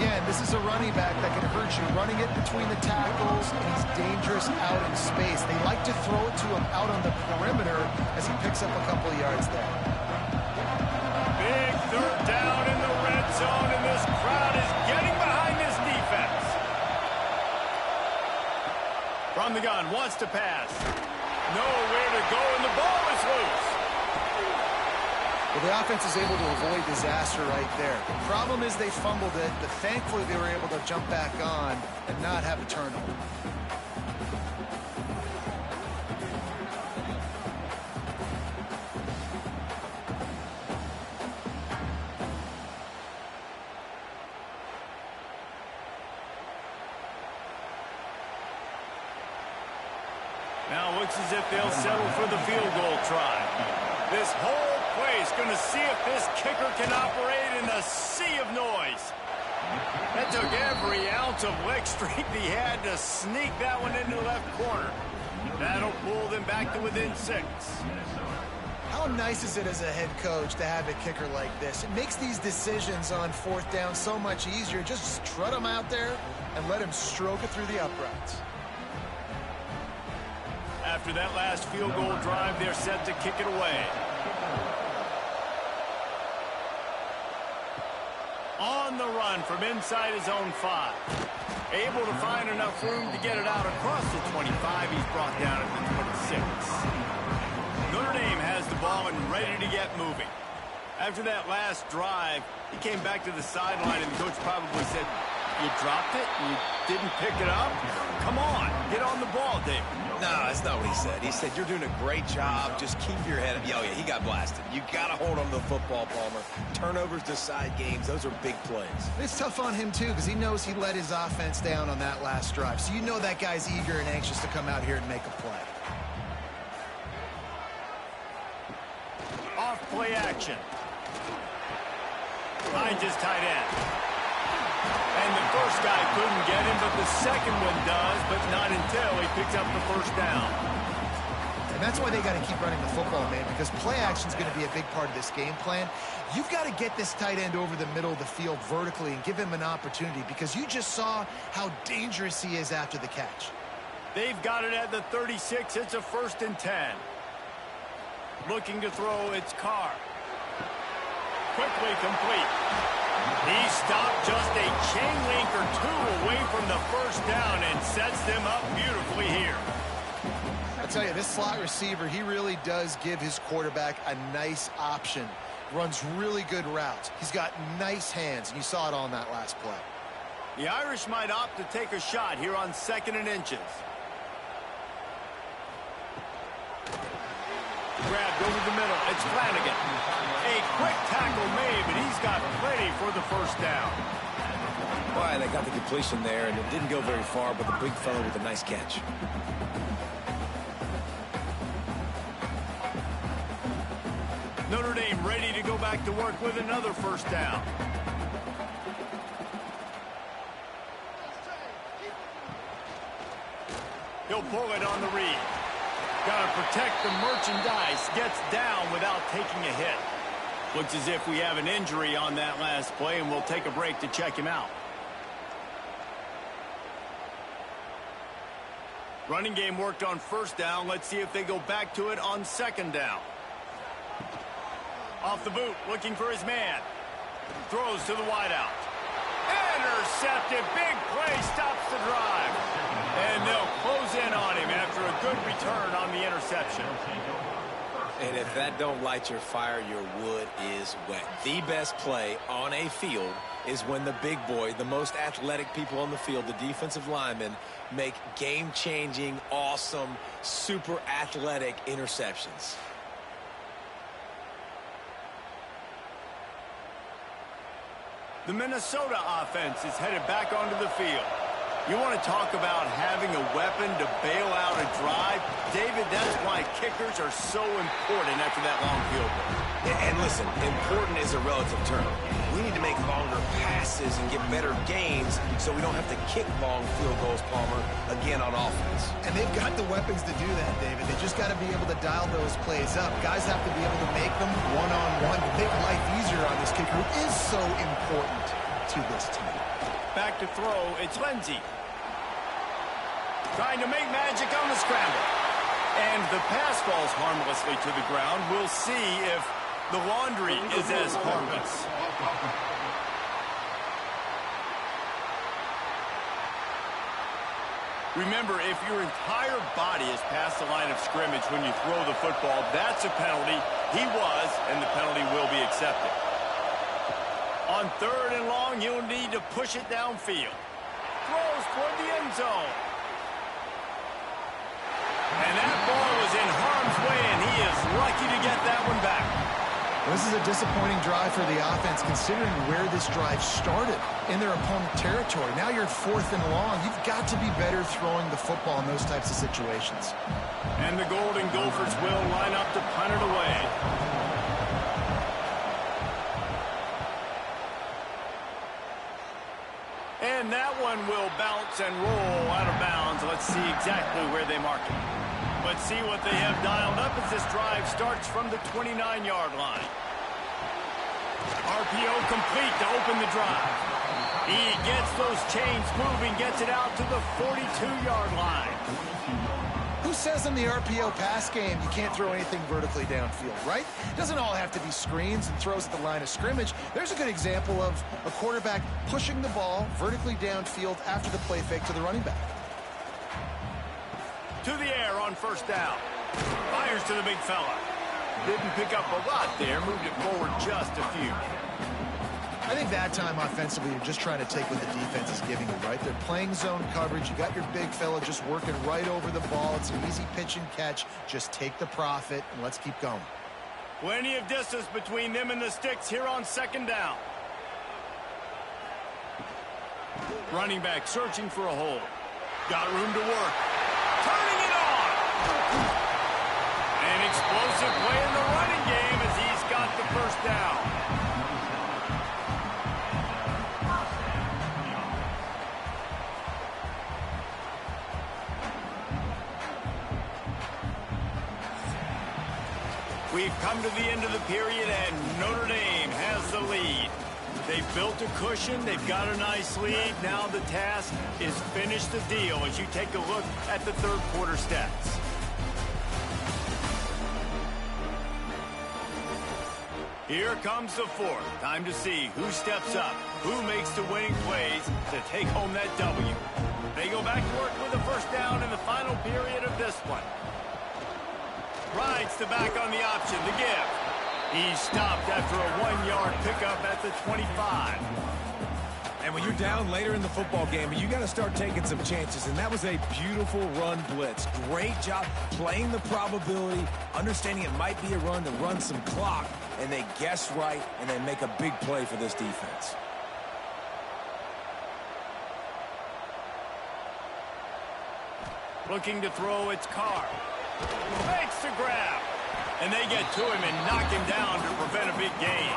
Again, this is a running back that can hurt you, running it between the tackles, and he's dangerous out in space. They like to throw it to him out on the perimeter as he picks up a couple of yards there. Big 3rd down in the red zone, and this crowd is getting behind this defense. From the gun, wants to pass. Nowhere to go, and the ball is loose. Well, the offense is able to avoid disaster right there. The problem is they fumbled it, but thankfully they were able to jump back on and not have a turnover. Now looks as if they'll settle for the field goal try. This whole play is going to see if this kicker can operate in a sea of noise. That took every ounce of leg strength he had to sneak that one into the left corner. That'll pull them back to within 6. How nice is it as a head coach to have a kicker like this? It makes these decisions on 4th down so much easier. Just strut him out there and let him stroke it through the uprights. After that last field goal drive, they're set to kick it away. On the run from inside his own 5. Able to find enough room to get it out across the 25. He's brought down at the 26. Notre Dame has the ball and ready to get moving. After that last drive, he came back to the sideline, and the coach probably said, "You dropped it? You didn't pick it up? Come on, get on the ball, David." No, that's not what he said. He said, you're doing a great job. Just keep your head up. Oh, yeah, he got blasted. You got to hold on to the football, Palmer. Turnovers decide games. Those are big plays. It's tough on him, too, because he knows he let his offense down on that last drive. So you know that guy's eager and anxious to come out here and make a play. Off play action. Finds his tight end. first guy couldn't get him, but the second one does, but not until he picks up the first down. And that's why they got to keep running the football, man, because play action is going to be a big part of this game plan. You've got to get this tight end over the middle of the field vertically and give him an opportunity, because you just saw how dangerous he is after the catch. They've got it at the 36. It's a 1st and 10. Looking to throw, it's Carr. Quickly complete. He stopped just a chain link or two away from the first down and sets them up beautifully here. I tell you, this slot receiver, he really does give his quarterback a nice option. Runs really good routes. He's got nice hands, and you saw it on that last play. The Irish might opt to take a shot here on 2nd and inches. Grabbed over the middle. It's Flanagan. A quick tackle made, but he's got plenty for the first down. Boy, they got the completion there, and it didn't go very far, but the big fellow with a nice catch. Notre Dame ready to go back to work with another first down. He'll pull it on the read. Got to protect the merchandise. Gets down without taking a hit. Looks as if we have an injury on that last play, and we'll take a break to check him out. Running game worked on 1st down. Let's see if they go back to it on 2nd down. Off the boot, looking for his man. Throws to the wideout. Intercepted. Big play stops the drive. And they'll close in on him after a good return on the interception. And if that don't light your fire, your wood is wet. The best play on a field is when the big boy, the most athletic people on the field, the defensive linemen, make game-changing, awesome, super athletic interceptions. The Minnesota offense is headed back onto the field. You want to talk about having a weapon to bail out a drive? David, that's why kickers are so important after that long field goal. And listen, important is a relative term. We need to make longer passes and get better gains so we don't have to kick long field goals, Palmer, again on offense. And they've got the weapons to do that, David. They just got to be able to dial those plays up. Guys have to be able to make them one-on-one to make life easier on this kicker, who is so important to this team. Back to throw, it's Lindsey. Trying to make magic on the scramble. And the pass falls harmlessly to the ground. We'll see if the laundry is as harmless. Remember, if your entire body is past the line of scrimmage when you throw the football, that's a penalty. He was, and the penalty will be accepted. On 3rd and long, you'll need to push it downfield. Throws toward the end zone. And that ball was in harm's way, and he is lucky to get that one back. This is a disappointing drive for the offense, considering where this drive started, in their opponent territory. Now you're 4th and long. You've got to be better throwing the football in those types of situations. And the Golden Gophers will line up to punt it away. And that one will bounce and roll out of bounds. Let's see exactly where they mark it. Let's see what they have dialed up as this drive starts from the 29-yard line. RPO complete to open the drive. He gets those chains moving, gets it out to the 42-yard line. Who says in the RPO pass game you can't throw anything vertically downfield, right? It doesn't all have to be screens and throws at the line of scrimmage. There's a good example of a quarterback pushing the ball vertically downfield after the play fake to the running back. To the air on 1st down. Fires to the big fella. Didn't pick up a lot there. Moved it forward just a few. I think that time offensively, you're just trying to take what the defense is giving you, right? They're playing zone coverage. You got your big fella just working right over the ball. It's an easy pitch and catch. Just take the profit, and let's keep going. Plenty of distance between them and the sticks here on 2nd down. Running back searching for a hole. Got room to work. Turning it on. An explosive play in the running game as he's got the 1st down. We've come to the end of the period, and Notre Dame has the lead. They've built a cushion. They've got a nice lead. Now the task is finish the deal as you take a look at the third quarter stats. Here comes the fourth. Time to see who steps up, who makes the winning plays to take home that W. They go back to work with a first down in the final period of this one. Rides the back on the option, the give. He's stopped after a 1-yard pickup at the 25. And when you're down later in the football game, you got to start taking some chances. And that was a beautiful run blitz. Great job playing the probability, understanding it might be a run to run some clock. And they guess right, and they make a big play for this defense. Looking to throw, it's Carr. Makes the grab. And they get to him and knock him down to prevent a big gain.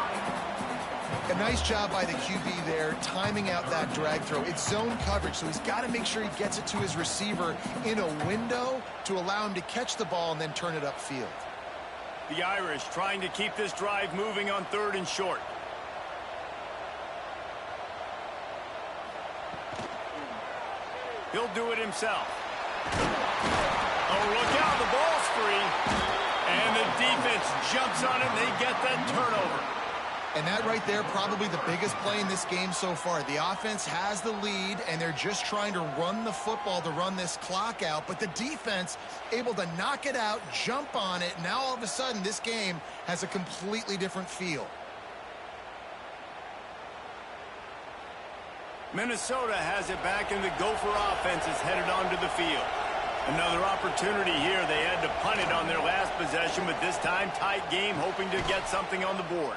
A nice job by the QB there, timing out that drag throw. It's zone coverage, so he's got to make sure he gets it to his receiver in a window to allow him to catch the ball and then turn it upfield. The Irish trying to keep this drive moving on 3rd and short. He'll do it himself. Oh, look out, the ball's free. And the defense jumps on it, and they get that turnover. And that right there, probably the biggest play in this game so far. The offense has the lead, and they're just trying to run the football to run this clock out. But the defense able to knock it out, jump on it. Now all of a sudden, this game has a completely different feel. Minnesota has it back, and the Gopher offense is headed onto the field. Another opportunity here. They had to punt it on their last possession, but this time tight game, hoping to get something on the board.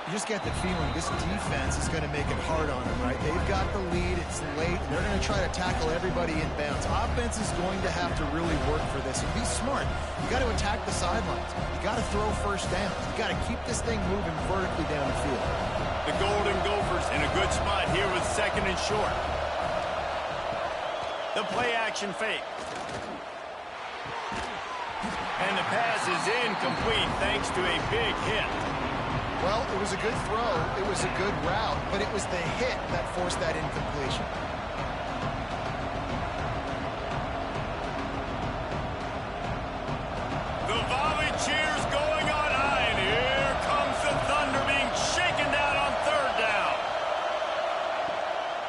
You just get the feeling this defense is going to make it hard on them, right? They've got the lead. It's late. They're going to try to tackle everybody in bounds. Offense is going to have to really work for this. And be smart. You got to attack the sidelines. You got to throw first down. You got to keep this thing moving vertically down the field. The Golden Gophers in a good spot here with 2nd and short. The play action fake. And the pass is incomplete thanks to a big hit. Well, it was a good throw. It was a good route, but it was the hit that forced that incompletion. The volley cheers going on high, and here comes the Thunder being shaken down on 3rd down.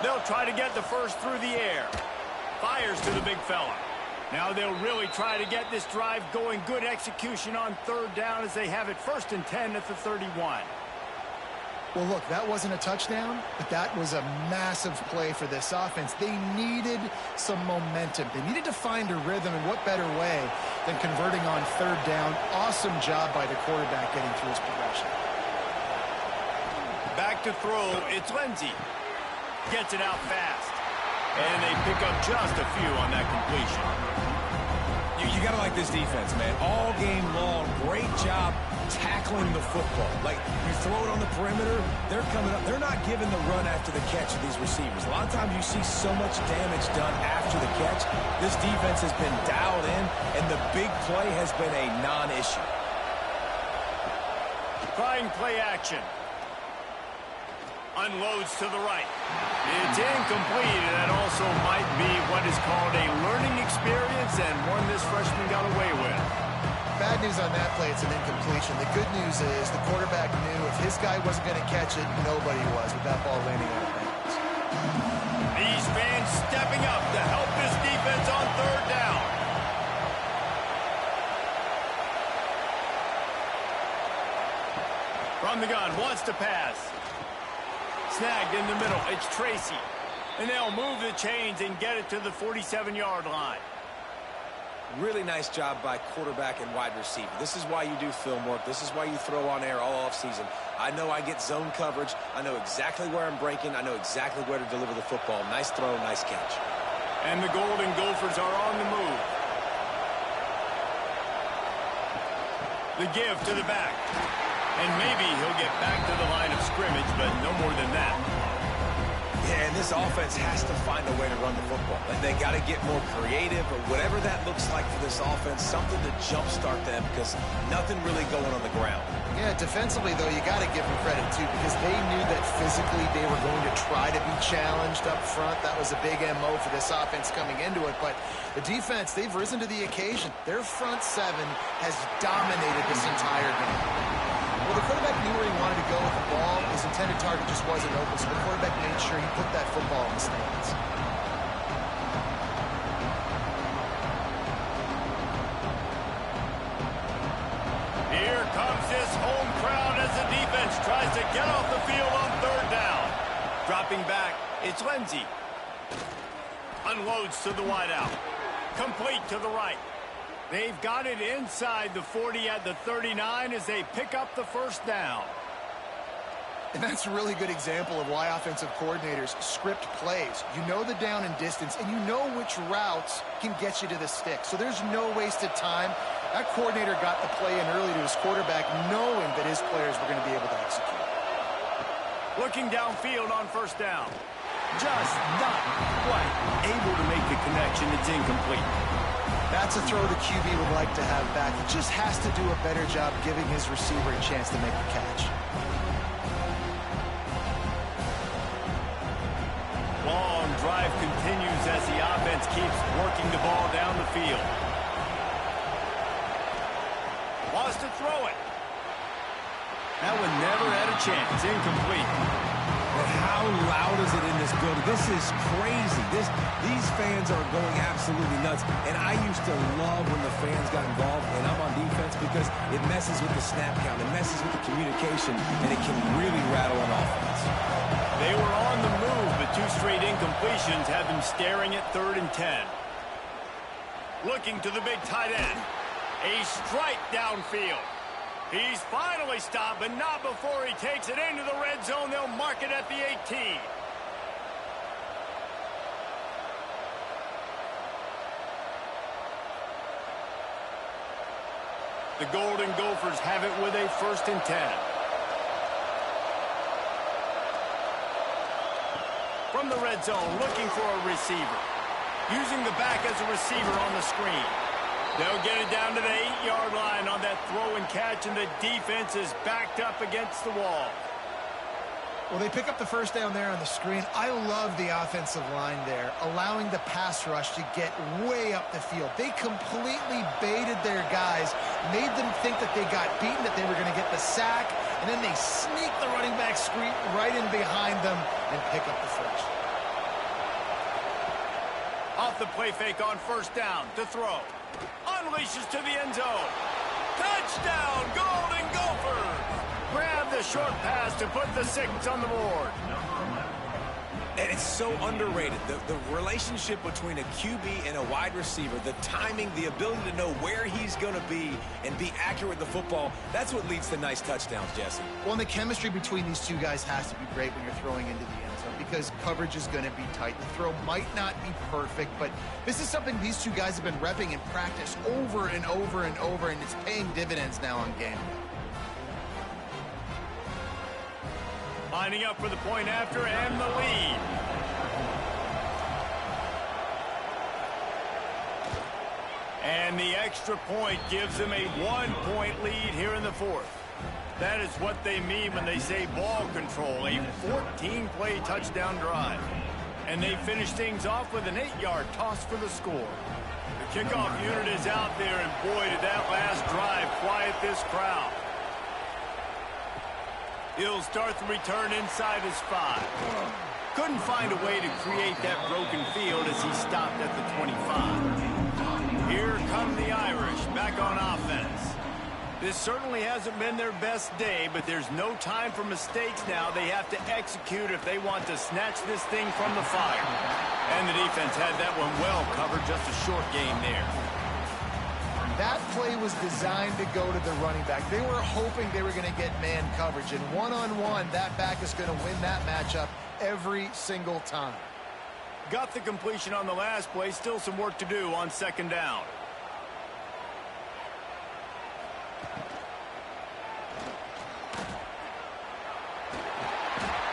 They'll try to get the first through the air. Fires to the big fella. Now they'll really try to get this drive going. Good execution on 3rd down as they have it 1st and 10 at the 31. Well, look, that wasn't a touchdown, but that was a massive play for this offense. They needed some momentum. They needed to find a rhythm, and what better way than converting on 3rd down. Awesome job by the quarterback getting through his progression. Back to throw, it's Lindsey. Gets it out fast. And they pick up just a few on that completion. You got to like this defense, man. All game long, great job tackling the football. Like, you throw it on the perimeter, they're coming up. They're not giving the run after the catch of these receivers. A lot of times you see so much damage done after the catch. This defense has been dialed in, and the big play has been a non-issue. Trying play action. Unloads to the right. It's incomplete, and that also might be what is called a learning experience and one this freshman got away with. Bad news on that play, it's an incompletion. The good news is the quarterback knew if his guy wasn't going to catch it, nobody was with that ball landing out of bounds. These fans stepping up to help this defense on 3rd down. From the gun, wants to pass. Snagged in the middle, it's Tracy. And they'll move the chains and get it to the 47-yard line. Really nice job by quarterback and wide receiver. This is why you do film work. This is why you throw on air all offseason. I know I get zone coverage. I know exactly where I'm breaking. I know exactly where to deliver the football. Nice throw, nice catch. And the Golden Gophers are on the move. The give to the back. And maybe he'll get back to the line of scrimmage, but no more than that. Yeah, and this offense has to find a way to run the football. They got to get more creative, or whatever that looks like for this offense, something to jumpstart them, because nothing really going on the ground. Yeah, defensively, though, you got to give them credit, too, because they knew that physically they were going to try to be challenged up front. That was a big MO for this offense coming into it. But the defense, they've risen to the occasion. Their front seven has dominated this entire game. Well, the quarterback knew where he wanted to go with the ball. His intended target just wasn't open, so the quarterback made sure he put that football in the stands. Here comes this home crowd as the defense tries to get off the field on third down. Dropping back, it's Lindsey. Unloads to the wideout. Complete to the right. They've got it inside the 40 at the 39 as they pick up the first down. And that's a really good example of why offensive coordinators script plays. You know the down and distance, and you know which routes can get you to the stick. So there's no wasted time. That coordinator got the play in early to his quarterback, knowing that his players were going to be able to execute. Looking downfield on first down. Just not quite able to make the connection. It's incomplete. That's a throw the QB would like to have back. He just has to do a better job giving his receiver a chance to make the catch. Long drive continues as the offense keeps working the ball down the field. Wants to throw it. That one never had a chance. Incomplete. But how loud is it in this building? This is crazy. These fans are going absolutely nuts. And I used to love when the fans got involved, and I'm on defense, because it messes with the snap count. It messes with the communication, and it can really rattle an offense. They were on the move, but two straight incompletions have them staring at 3rd and 10. Looking to the big tight end. A strike downfield. He's finally stopped, but not before he takes it into the red zone. They'll mark it at the 18. The Golden Gophers have it with a 1st and 10. From the red zone, looking for a receiver. Using the back as a receiver on the screen. They'll get it down to the 8-yard line on that throw and catch, and the defense is backed up against the wall. Well, they pick up the first down there on the screen. I love the offensive line there, allowing the pass rush to get way up the field. They completely baited their guys, made them think that they got beaten, that they were going to get the sack, and then they sneak the running back screen right in behind them and pick up the first. Off the play fake on first down to throw. Unleashes to the end zone. Touchdown, Golden Gophers! Grab the short pass to put the 6 on the board. And it's so underrated. The relationship between a QB and a wide receiver, the timing, the ability to know where he's going to be and be accurate with the football, that's what leads to nice touchdowns, Jesse. Well, and the chemistry between these two guys has to be great when you're throwing into the end zone, because coverage is going to be tight. The throw might not be perfect, but this is something these two guys have been repping in practice over and over and over, and it's paying dividends now on game day. Lining up for the point after and the lead. And the extra point gives them a 1-point lead here in the 4th. That is what they mean when they say ball control, a 14-play touchdown drive. And they finish things off with an 8-yard toss for the score. The kickoff unit is out there, and boy, did that last drive quiet this crowd. He'll start the return inside his 5. Couldn't find a way to create that broken field as he stopped at the 25. Here come the Irish back on offense. This certainly hasn't been their best day, but there's no time for mistakes now. They have to execute if they want to snatch this thing from the fire. And the defense had that one well covered, just a short game there. That play was designed to go to the running back. They were hoping they were going to get man coverage, and one-on-one, that back is going to win that matchup every single time. Got the completion on the last play. Still some work to do on 2nd down.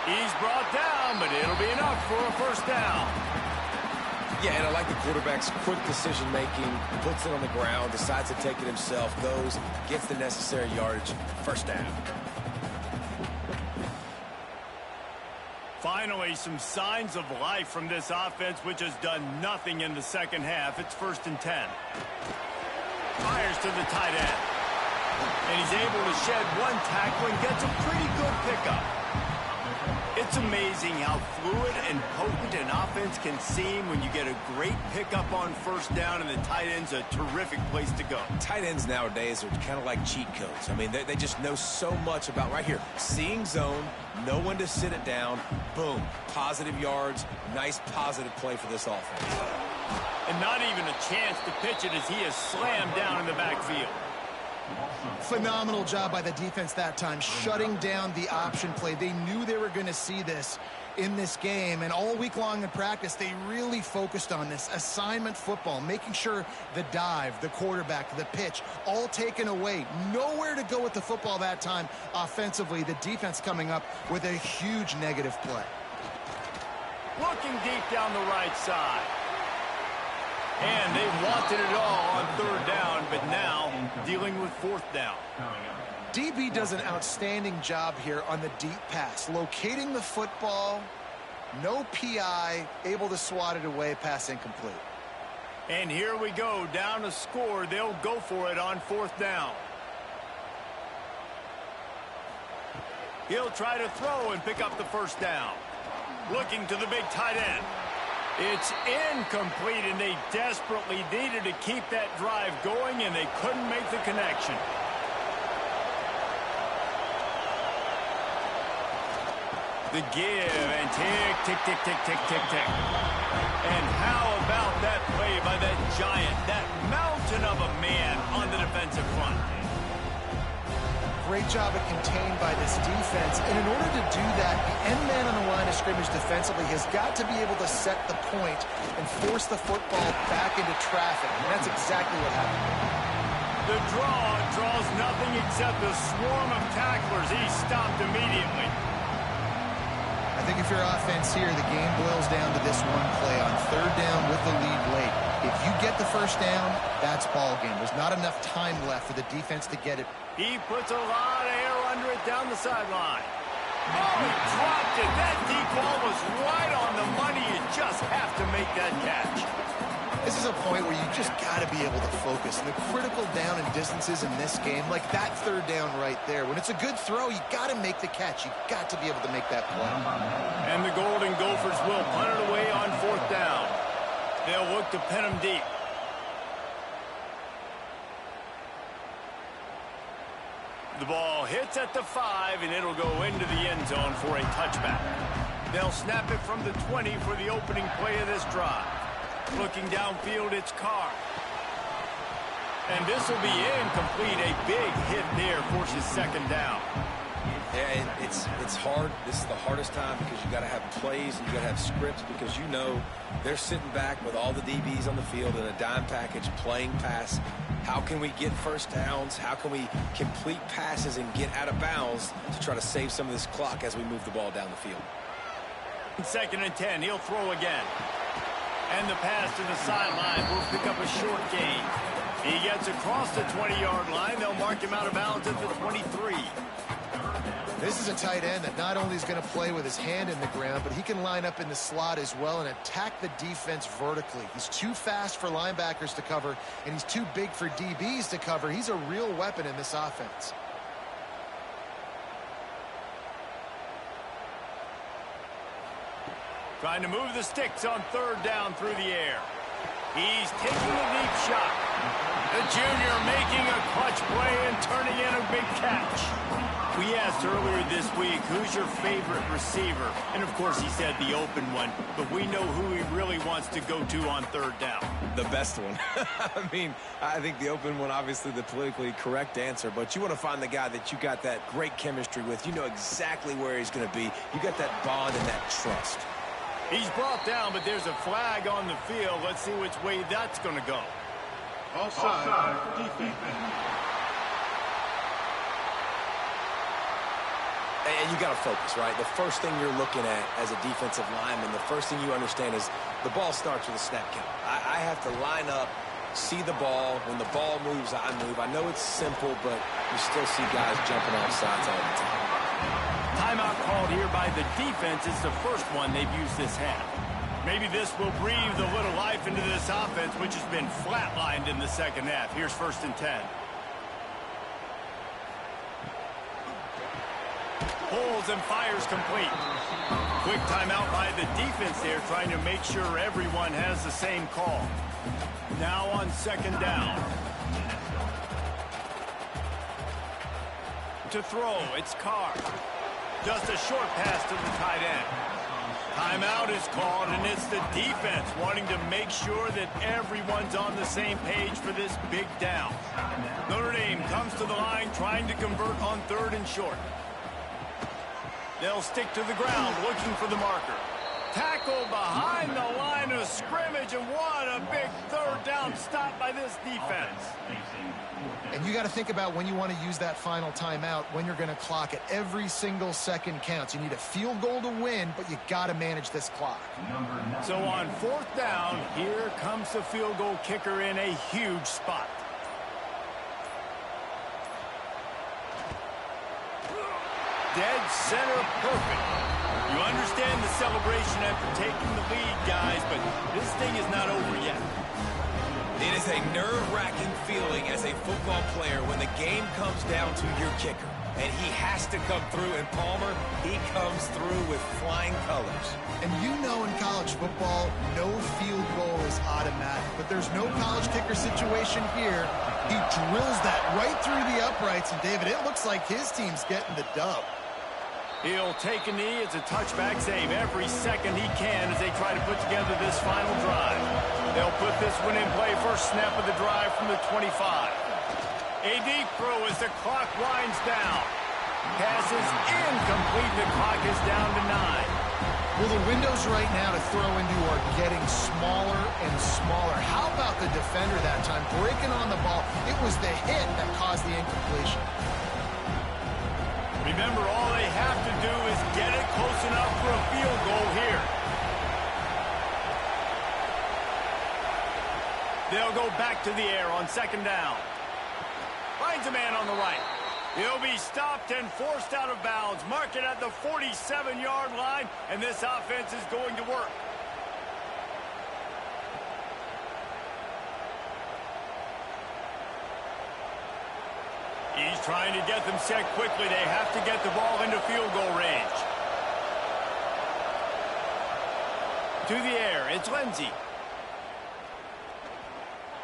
He's brought down, but it'll be enough for a first down. Yeah, and I like the quarterback's quick decision-making, puts it on the ground, decides to take it himself, goes, gets the necessary yardage, first down. Finally, some signs of life from this offense, which has done nothing in the second half. It's 1st and 10. Fires to the tight end. And he's able to shed one tackle and gets a pretty good pickup. It's amazing how fluid and potent an offense can seem when you get a great pickup on first down, and the tight end's a terrific place to go. Tight ends nowadays are kind of like cheat codes. I mean, they just know so much about right here. Seeing zone, know when to sit it down, boom, positive yards, nice positive play for this offense. And not even a chance to pitch it as he is slammed down in the backfield. Phenomenal job by the defense that time, shutting down the option play. They knew they were going to see this in this game, and all week long in practice, they really focused on this assignment football, making sure the dive, the quarterback, the pitch, all taken away. Nowhere to go with the football that time offensively. The defense coming up with a huge negative play. Looking deep down the right side. And they wanted it all on 3rd down, but now dealing with 4th down. DB does an outstanding job here on the deep pass, locating the football, no PI, able to swat it away, pass incomplete. And here we go, down to score. They'll go for it on 4th down. He'll try to throw and pick up the first down. Looking to the big tight end. It's incomplete, and they desperately needed to keep that drive going, and they couldn't make the connection. The give, and tick, tick, tick, tick, tick, tick, tick. And how about that play by that giant, that mountain of a man on the defensive front? Great job at contained by this defense. And in order to do that, the end man on the line of scrimmage defensively has got to be able to set the point and force the football back into traffic. And that's exactly what happened. The draw draws nothing except a swarm of tacklers. He's stopped immediately. I think if you're offense here, the game boils down to this one play on 3rd down with the lead late. If you get the first down, that's ball game. There's not enough time left for the defense to get it. He puts a lot of air under it down the sideline. Oh, he dropped it. That deep ball was right on the money. You just have to make that catch. This is a point where you just got to be able to focus. And the critical down and distances in this game, like that 3rd down right there. When it's a good throw, you got to make the catch. You got to be able to make that play. And the Golden Gophers will punt it away on 4th down. They'll look to pin him deep. The ball hits at the 5, and it'll go into the end zone for a touchback. They'll snap it from the 20 for the opening play of this drive. Looking downfield, it's Carr. And this will be incomplete. A big hit there forces 2nd down. Yeah, it's hard. This is the hardest time because you got to have plays and you got to have scripts because you know they're sitting back with all the DBs on the field in a dime package playing pass. How can we get first downs? How can we complete passes and get out of bounds to try to save some of this clock as we move the ball down the field? 2nd and 10. He'll throw again. And the pass to the sideline will pick up a short gain. He gets across the 20-yard line. They'll mark him out of bounds at the 23. This is a tight end that not only is going to play with his hand in the ground, but he can line up in the slot as well and attack the defense vertically. He's too fast for linebackers to cover, and he's too big for DBs to cover. He's a real weapon in this offense. Trying to move the sticks on 3rd down through the air. He's taking a deep shot. The junior making a clutch play and turning in a big catch. We asked earlier this week, who's your favorite receiver? And, of course, he said the open one. But we know who he really wants to go to on 3rd down. The best one. I mean, I think the open one, obviously the politically correct answer. But you want to find the guy that you got that great chemistry with. You know exactly where he's going to be. You got that bond and that trust. He's brought down, but there's a flag on the field. Let's see which way that's going to go. Offside, defense. And you got to focus, right? The first thing you're looking at as a defensive lineman, the first thing you understand is the ball starts with a snap count. I have to line up, see the ball. When the ball moves, I move. I know it's simple, but you still see guys jumping off sides all the time. Timeout called here by the defense. It's the first one they've used this half. Maybe this will breathe a little life into this offense, which has been flatlined in the second half. Here's 1st and 10. Pulls and fires complete. Quick timeout by the defense there, trying to make sure everyone has the same call. Now on 2nd down. To throw, it's Carr. Just a short pass to the tight end. Timeout is called, and it's the defense wanting to make sure that everyone's on the same page for this big down. Notre Dame comes to the line trying to convert on 3rd and short. They'll stick to the ground looking for the marker. Tackle behind the line of scrimmage, and what a big 3rd down stop by this defense. And you got to think about when you want to use that final timeout, when you're going to clock it. Every single second counts. You need a field goal to win, but you got to manage this clock. So on 4th down, here comes the field goal kicker in a huge spot. Dead center perfect. You understand the celebration after taking the lead, guys, but this thing is not over yet. It is a nerve-wracking feeling as a football player when the game comes down to your kicker. And he has to come through, and Palmer, he comes through with flying colors. And you know in college football, no field goal is automatic. But there's no college kicker situation here. He drills that right through the uprights, and David, it looks like his team's getting the dub. He'll take a knee. It's a touchback save every second he can as they try to put together this final drive. They'll put this one in play. First snap of the drive from the 25. A deep throw as the clock winds down. Pass is incomplete. The clock is down to 9. Well, the windows right now to throw into are getting smaller and smaller. How about the defender that time breaking on the ball? It was the hit that caused the incompletion. Remember, all they have to do is get it close enough for a field goal here. They'll go back to the air on 2nd down. Finds a man on the right. He'll be stopped and forced out of bounds. Mark it at the 47-yard line, and this offense is going to work. He's trying to get them set quickly. They have to get the ball into field goal range. To the air, it's Lindsey.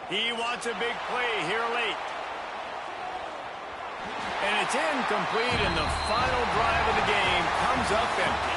He wants a big play here late. And it's incomplete, and the final drive of the game comes up empty.